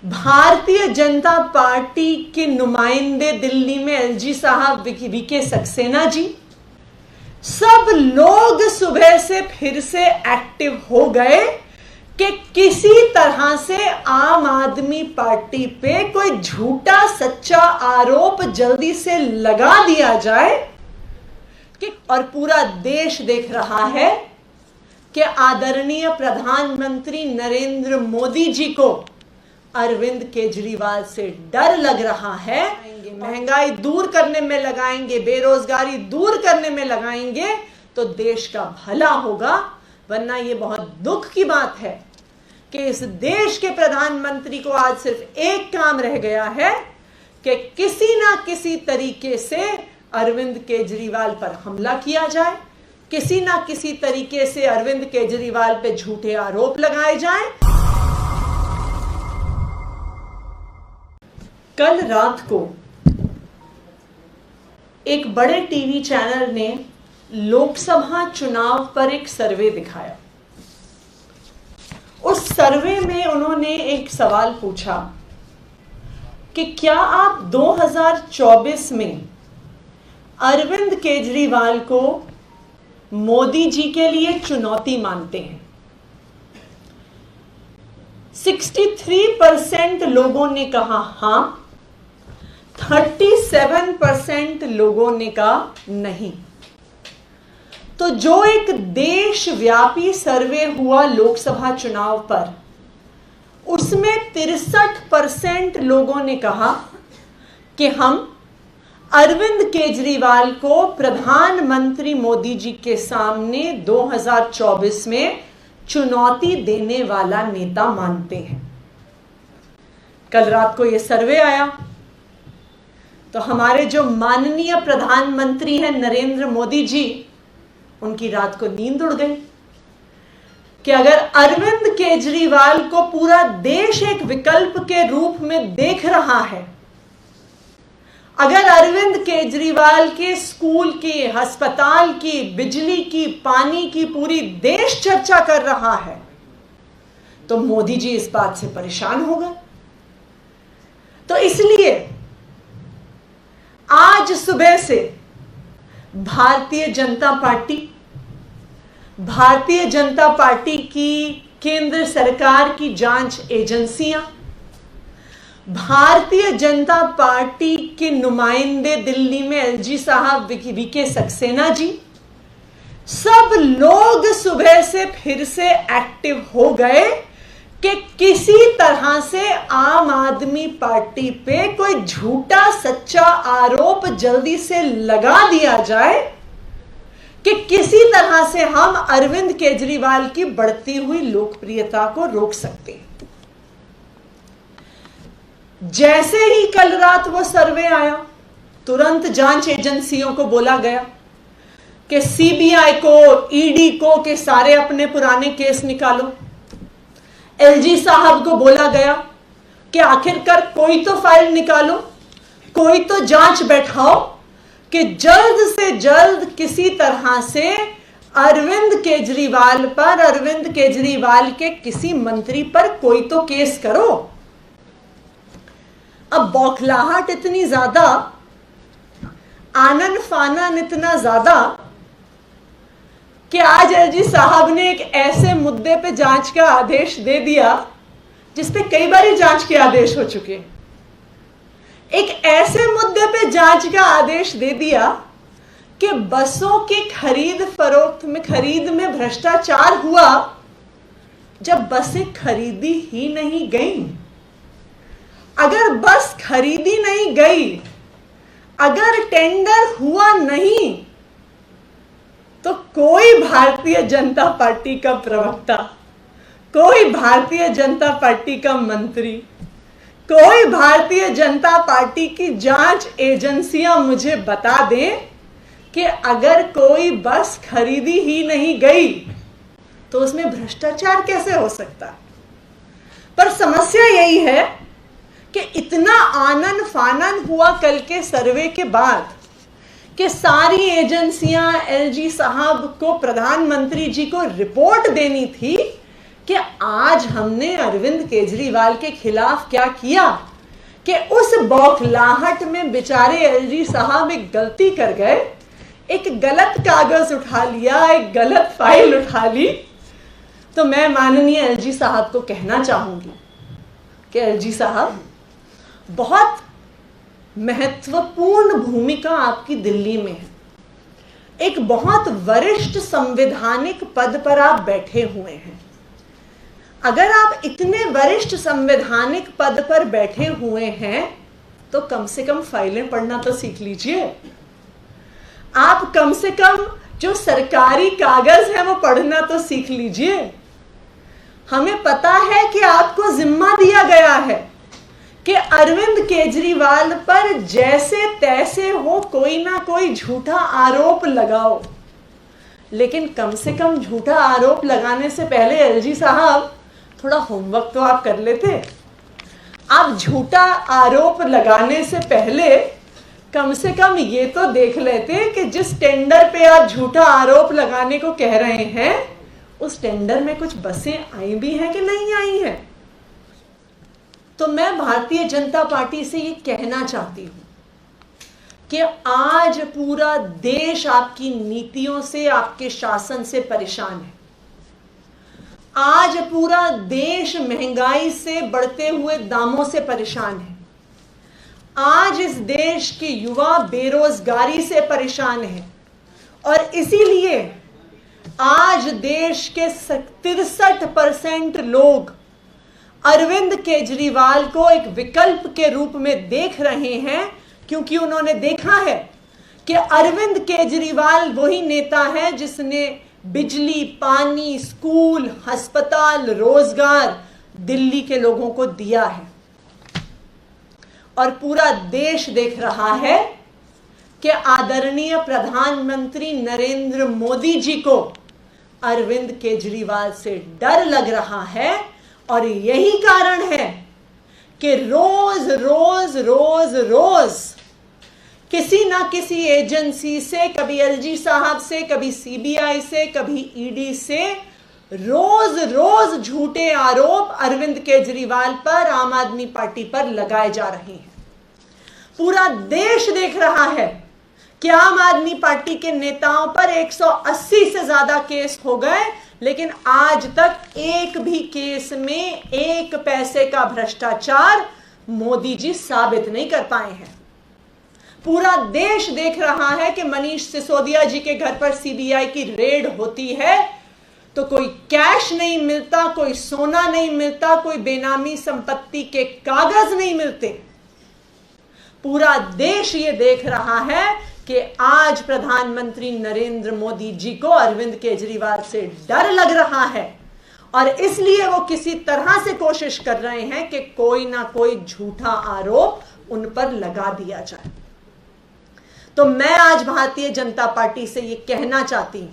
Bharatiya Janata party के नुमाइंदे दिल्ली में एलजी साहब, वीके सक्सेना जी, सब लोग सुबह से फिर से एक्टिव हो गए कि किसी तरह से आम आदमी पार्टी पे कोई झूठा सच्चा आरोप जल्दी से लगा दिया जाए कि, और पूरा देश देख रहा है कि आदरणीय प्रधानमंत्री नरेंद्र मोदी जी को अरविंद केजरीवाल से डर लग रहा है। महंगाई दूर करने में लगाएंगे, बेरोजगारी दूर करने में लगाएंगे तो देश का भला होगा। वरना ये बहुत दुख की बात है कि इस देश के प्रधानमंत्री को आज सिर्फ एक काम रह गया है कि किसी ना किसी तरीके से अरविंद केजरीवाल पर हमला किया जाए, किसी ना किसी तरीके से अरविंद केजरीवाल पे झूठे आरोप लगाए जाएं। कल रात को एक बड़े टीवी चैनल ने लोकसभा चुनाव पर एक सर्वे दिखाया। उस सर्वे में उन्होंने एक सवाल पूछा कि क्या आप 2024 में अरविंद केजरीवाल को मोदी जी के लिए चुनौती मानते हैं? 63% लोगों ने कहा हां, 37% लोगों ने कहा नहीं। तो जो एक देशव्यापी सर्वे हुआ लोकसभा चुनाव पर, उसमें 63% लोगों ने कहा कि हम अरविंद केजरीवाल को प्रधानमंत्री मोदी जी के सामने 2024 में चुनौती देने वाला नेता मानते हैं। कल रात को यह सर्वे आया तो हमारे जो माननीय प्रधानमंत्री हैं नरेंद्र मोदी जी, उनकी रात को नींद उड़ गई कि अगर अरविंद केजरीवाल को पूरा देश एक विकल्प के रूप में देख रहा है, अगर अरविंद केजरीवाल के स्कूल की, अस्पताल की, बिजली की, पानी की पूरी देश चर्चा कर रहा है, तो मोदी जी इस बात से परेशान हो गए। तो इसलिए आज सुबह से भारतीय जनता पार्टी की केंद्र सरकार की जांच एजेंसियां, भारतीय जनता पार्टी के नुमाइंदे दिल्ली में एलजी साहब, वीके सक्सेना जी, सब लोग सुबह से फिर से एक्टिव हो गए कि किसी तरह से आम आदमी पार्टी पे कोई झूठा सच्चा आरोप जल्दी से लगा दिया जाए कि किसी तरह से हम अरविंद केजरीवाल की बढ़ती हुई लोकप्रियता को रोक सकते हैं। जैसे ही कल रात वो सर्वे आया, तुरंत जांच एजेंसियों को बोला गया कि सीबीआई को, ईडी को कि सारे अपने पुराने केस निकालो। एलजी साहब को बोला गया कि आखिरकार कोई तो फाइल निकालो, कोई तो जांच बैठाओ कि जल्द से जल्द किसी तरह से अरविंद केजरीवाल पर, अरविंद केजरीवाल के किसी मंत्री पर कोई तो केस करो। अब बौखलाहट इतनी ज्यादा, आनन फानन इतना ज्यादा कि आज एलजी साहब ने एक ऐसे मुद्दे पे जांच का आदेश दे दिया जिस पे कई बार जांच के आदेश हो चुके। एक ऐसे मुद्दे पे जांच का आदेश दे दिया कि बसों की खरीद में भ्रष्टाचार हुआ जब बसें खरीदी ही नहीं गई। अगर बस खरीदी नहीं गई, अगर टेंडर हुआ नहीं, तो कोई भारतीय जनता पार्टी का प्रवक्ता, कोई भारतीय जनता पार्टी का मंत्री, कोई भारतीय जनता पार्टी की जांच एजेंसियां मुझे बता दें कि अगर कोई बस खरीदी ही नहीं गई तो उसमें भ्रष्टाचार कैसे हो सकता। पर समस्या यही है कि इतना आनन फानन हुआ कल के सर्वे के बाद कि सारी एजेंसियां एलजी साहब को, प्रधानमंत्री जी को रिपोर्ट देनी थी कि आज हमने अरविंद केजरीवाल के खिलाफ क्या किया कि उस बौखलाहट में बेचारे एलजी साहब एक गलती कर गए, एक गलत कागज उठा लिया, एक गलत फाइल उठा ली। तो मैं माननीय एलजी साहब को कहना चाहूंगी कि एलजी साहब, बहुत महत्वपूर्ण भूमिका आपकी दिल्ली में है। एक बहुत वरिष्ठ संवैधानिक पद पर आप बैठे हुए हैं। अगर आप इतने वरिष्ठ संवैधानिक पद पर बैठे हुए हैं तो कम से कम फाइलें पढ़ना तो सीख लीजिए। आप कम से कम जो सरकारी कागज है वो पढ़ना तो सीख लीजिए। हमें पता है कि आपको जिम्मा दिया गया है कि अरविंद केजरीवाल पर जैसे तैसे हो कोई ना कोई झूठा आरोप लगाओ, लेकिन कम से कम झूठा आरोप लगाने से पहले एलजी साहब थोड़ा होमवर्क तो आप कर लेते। आप झूठा आरोप लगाने से पहले कम से कम ये तो देख लेते कि जिस टेंडर पे आप झूठा आरोप लगाने को कह रहे हैं उस टेंडर में कुछ बसें आई भी हैं कि नहीं आई हैं। तो मैं भारतीय जनता पार्टी से ये कहना चाहती हूं कि आज पूरा देश आपकी नीतियों से, आपके शासन से परेशान है। आज पूरा देश महंगाई से, बढ़ते हुए दामों से परेशान है। आज इस देश के युवा बेरोजगारी से परेशान है और इसीलिए आज देश के 63% लोग अरविंद केजरीवाल को एक विकल्प के रूप में देख रहे हैं, क्योंकि उन्होंने देखा है कि अरविंद केजरीवाल वही नेता है जिसने बिजली, पानी, स्कूल, अस्पताल, रोजगार दिल्ली के लोगों को दिया है। और पूरा देश देख रहा है कि आदरणीय प्रधानमंत्री नरेंद्र मोदी जी को अरविंद केजरीवाल से डर लग रहा है। और यही कारण है कि रोज रोज रोज रोज किसी ना किसी एजेंसी से, कभी एलजी साहब से, कभी सीबीआई से, कभी ईडी से, रोज रोज झूठे आरोप अरविंद केजरीवाल पर, आम आदमी पार्टी पर लगाए जा रहे हैं। पूरा देश देख रहा है कि आम आदमी पार्टी के नेताओं पर 180 से ज्यादा केस हो गए, लेकिन आज तक एक भी केस में एक पैसे का भ्रष्टाचार मोदी जी साबित नहीं कर पाए हैं। पूरा देश देख रहा है कि मनीष सिसोदिया जी के घर पर सीबीआई की रेड होती है तो कोई कैश नहीं मिलता, कोई सोना नहीं मिलता, कोई बेनामी संपत्ति के कागज नहीं मिलते। पूरा देश ये देख रहा है कि आज प्रधानमंत्री नरेंद्र मोदी जी को अरविंद केजरीवाल से डर लग रहा है और इसलिए वो किसी तरह से कोशिश कर रहे हैं कि कोई ना कोई झूठा आरोप उन पर लगा दिया जाए। तो मैं आज भारतीय जनता पार्टी से ये कहना चाहती हूं,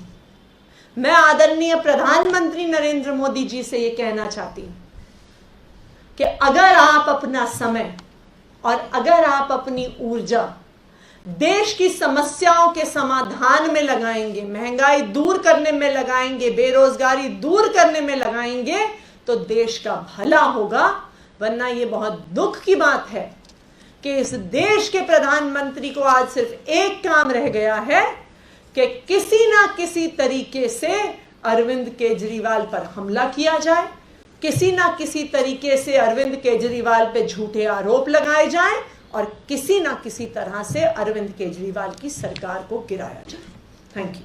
मैं आदरणीय प्रधानमंत्री नरेंद्र मोदी जी से ये कहना चाहती हूं कि अगर आप अपना समय और अगर आप अपनी ऊर्जा देश की समस्याओं के समाधान में लगाएंगे, महंगाई दूर करने में लगाएंगे, बेरोजगारी दूर करने में लगाएंगे तो देश का भला होगा। वरना ये बहुत दुख की बात है कि इस देश के प्रधानमंत्री को आज सिर्फ एक काम रह गया है कि किसी ना किसी तरीके से अरविंद केजरीवाल पर हमला किया जाए, किसी ना किसी तरीके से अरविंद केजरीवाल पे झूठे आरोप लगाए जाएं और किसी ना किसी तरह से अरविंद केजरीवाल की सरकार को गिराया जाए। Thank you.